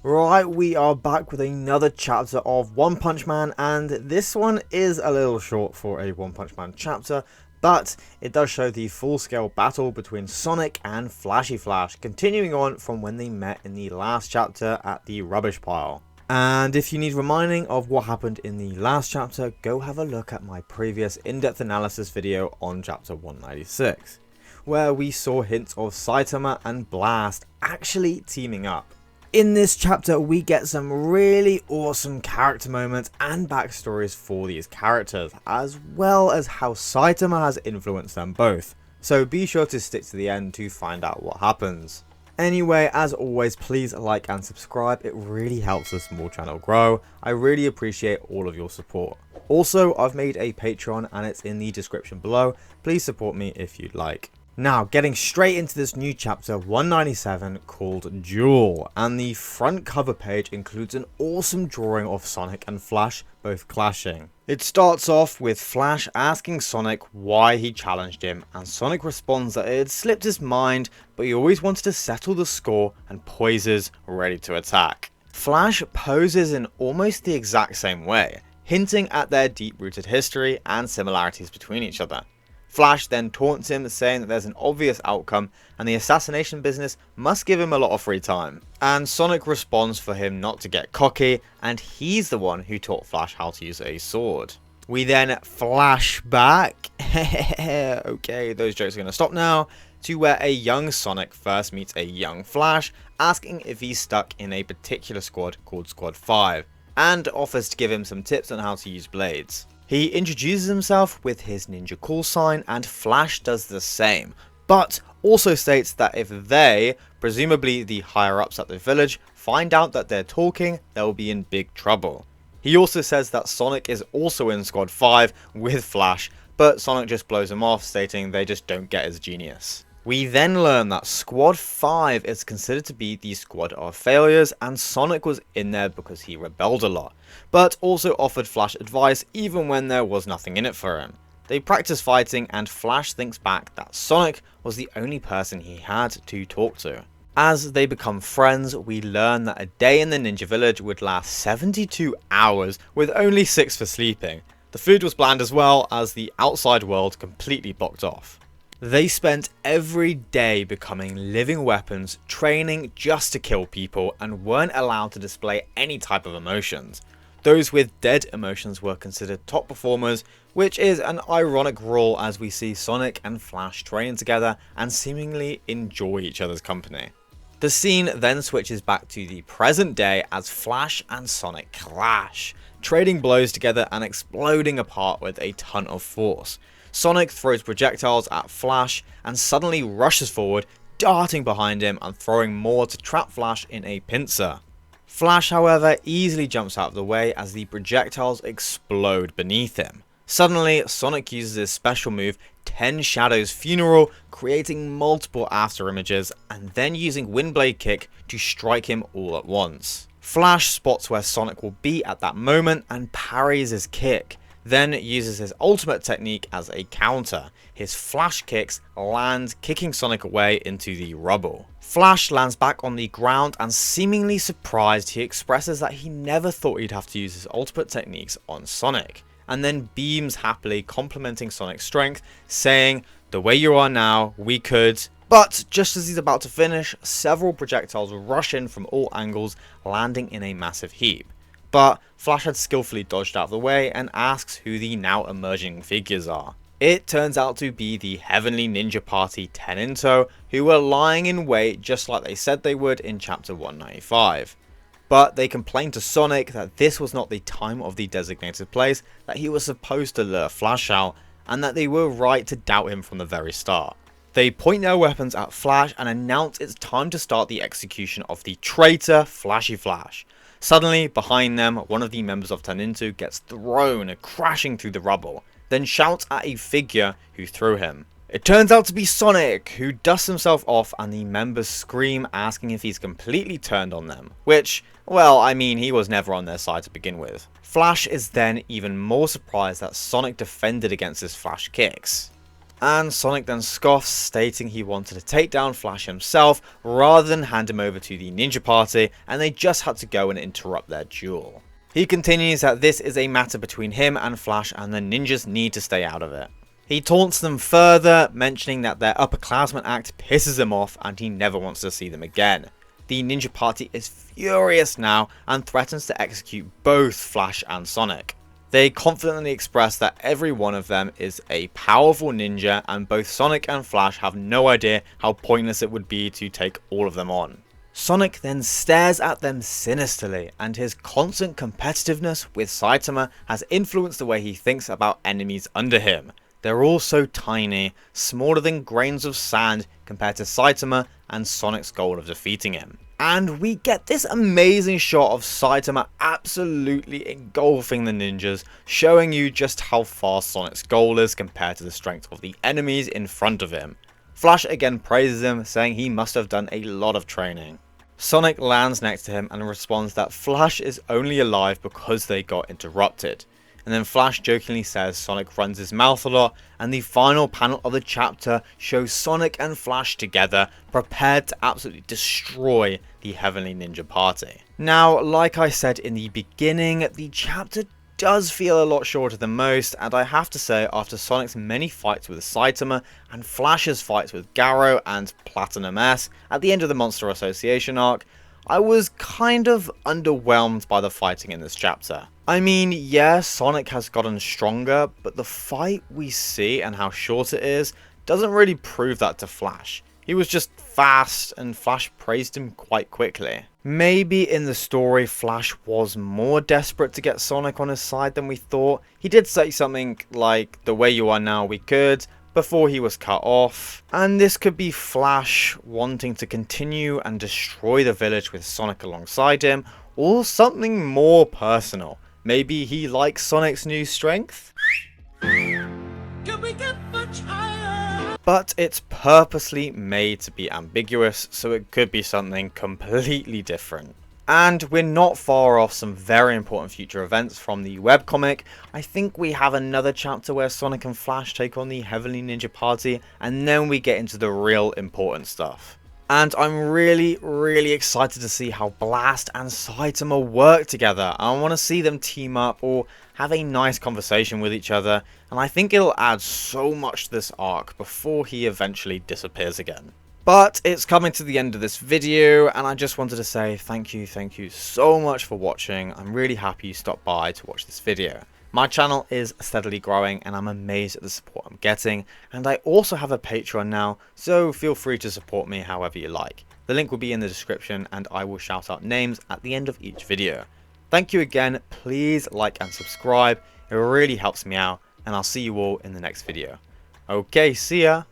Right, we are back with another chapter of One Punch Man, and this one is a little short for a One Punch Man chapter, but it does show the full-scale battle between Sonic and Flashy Flash, continuing on from when they met in the last chapter at the rubbish pile. And if you need reminding of what happened in the last chapter, go have a look at my previous in-depth analysis video on chapter 196, where we saw hints of Saitama and Blast actually teaming up. In this chapter, we get some really awesome character moments and backstories for these characters, as well as how Saitama has influenced them both. So be sure to stick to the end to find out what happens. Anyway, as always, please like and subscribe, it really helps the small channel grow. I really appreciate all of your support. Also, I've made a Patreon and it's in the description below, please support me if you'd like. Now, getting straight into this new chapter 197 called Duel, and the front cover page includes an awesome drawing of Sonic and Flash both clashing. It starts off with Flash asking Sonic why he challenged him, and Sonic responds that it had slipped his mind, but he always wanted to settle the score and poises ready to attack. Flash poses in almost the exact same way, hinting at their deep-rooted history and similarities between each other. Flash then taunts him, saying that there's an obvious outcome and the assassination business must give him a lot of free time. And Sonic responds for him not to get cocky, and he's the one who taught Flash how to use a sword. We then flash back, okay, those jokes are going to stop now, to where a young Sonic first meets a young Flash, asking if he's stuck in a particular squad called Squad 5, and offers to give him some tips on how to use blades. He introduces himself with his ninja call sign, and Flash does the same, but also states that if they, presumably the higher ups at the village, find out that they're talking, they'll be in big trouble. He also says that Sonic is also in Squad 5 with Flash, but Sonic just blows him off, stating they just don't get his genius. We then learn that Squad 5 is considered to be the squad of failures, and Sonic was in there because he rebelled a lot, but also offered Flash advice even when there was nothing in it for him. They practice fighting, and Flash thinks back that Sonic was the only person he had to talk to. As they become friends, we learn that a day in the ninja village would last 72 hours with only 6 for sleeping. The food was bland as well, as the outside world completely blocked off. They spent every day becoming living weapons, training just to kill people, and weren't allowed to display any type of emotions. Those with dead emotions were considered top performers, which is an ironic rule as we see Sonic and Flash train together and seemingly enjoy each other's company. The scene then switches back to the present day as Flash and Sonic clash, trading blows together and exploding apart with a ton of force. Sonic throws projectiles at Flash and suddenly rushes forward, darting behind him and throwing more to trap Flash in a pincer. Flash, however, easily jumps out of the way as the projectiles explode beneath him. Suddenly, Sonic uses his special move, 10 Shadows Funeral, creating multiple after images, and then using Windblade Kick to strike him all at once. Flash spots where Sonic will be at that moment and parries his kick, then uses his ultimate technique as a counter. His Flash kicks land, kicking Sonic away into the rubble. Flash lands back on the ground and seemingly surprised, he expresses that he never thought he'd have to use his ultimate techniques on Sonic, and then beams happily, complimenting Sonic's strength, saying, "The way you are now, we could..." But just as he's about to finish, several projectiles rush in from all angles, landing in a massive heap. But Flash had skillfully dodged out of the way and asks who the now emerging figures are. It turns out to be the Heavenly Ninja Party Tenento, who were lying in wait just like they said they would in chapter 195. But they complained to Sonic that this was not the time of the designated place, that he was supposed to lure Flash out, and that they were right to doubt him from the very start. They point their weapons at Flash and announce it's time to start the execution of the traitor Flashy Flash. Suddenly, behind them, one of the members of Tenento gets thrown, crashing through the rubble, then shouts at a figure who threw him. It turns out to be Sonic, who dusts himself off, and the members scream, asking if he's completely turned on them, which, well, I mean, he was never on their side to begin with. Flash is then even more surprised that Sonic defended against his Flash kicks. And Sonic then scoffs, stating he wanted to take down Flash himself rather than hand him over to the ninja party, and they just had to go and interrupt their duel. He continues that this is a matter between him and Flash and the ninjas need to stay out of it. He taunts them further, mentioning that their upperclassmen act pisses him off and he never wants to see them again. The ninja party is furious now and threatens to execute both Flash and Sonic. They confidently express that every one of them is a powerful ninja, and both Sonic and Flash have no idea how pointless it would be to take all of them on. Sonic then stares at them sinisterly, and his constant competitiveness with Saitama has influenced the way he thinks about enemies under him. They're all so tiny, smaller than grains of sand compared to Saitama and Sonic's goal of defeating him. And we get this amazing shot of Saitama absolutely engulfing the ninjas, showing you just how far Sonic's goal is compared to the strength of the enemies in front of him. Flash again praises him, saying he must have done a lot of training. Sonic lands next to him and responds that Flash is only alive because they got interrupted. And then Flash jokingly says Sonic runs his mouth a lot, and the final panel of the chapter shows Sonic and Flash together, prepared to absolutely destroy the Heavenly Ninja Party. Now, like I said in the beginning, the chapter does feel a lot shorter than most, and I have to say, after Sonic's many fights with Saitama and Flash's fights with Garrow and Platinum S at the end of the Monster Association arc, I was kind of underwhelmed by the fighting in this chapter. I mean, yeah, Sonic has gotten stronger, but the fight we see and how short it is doesn't really prove that to Flash. He was just fast, and Flash praised him quite quickly. Maybe in the story, Flash was more desperate to get Sonic on his side than we thought. He did say something like, "The way you are now, we could," before he was cut off. And this could be Flash wanting to continue and destroy the village with Sonic alongside him, or something more personal. Maybe he likes Sonic's new strength? Can we get much higher? But it's purposely made to be ambiguous, so it could be something completely different. And we're not far off some very important future events from the webcomic. I think we have another chapter where Sonic and Flash take on the Heavenly Ninja Party, and then we get into the real important stuff. And I'm really excited to see how Blast and Saitama work together. I want to see them team up or have a nice conversation with each other, and I think it'll add so much to this arc before he eventually disappears again. But it's coming to the end of this video, and I just wanted to say thank you so much for watching. I'm really happy you stopped by to watch this video. My channel is steadily growing, and I'm amazed at the support I'm getting, and I also have a Patreon now, so feel free to support me however you like. The link will be in the description, and I will shout out names at the end of each video. Thank you again, please like and subscribe, it really helps me out, and I'll see you all in the next video. Okay, see ya!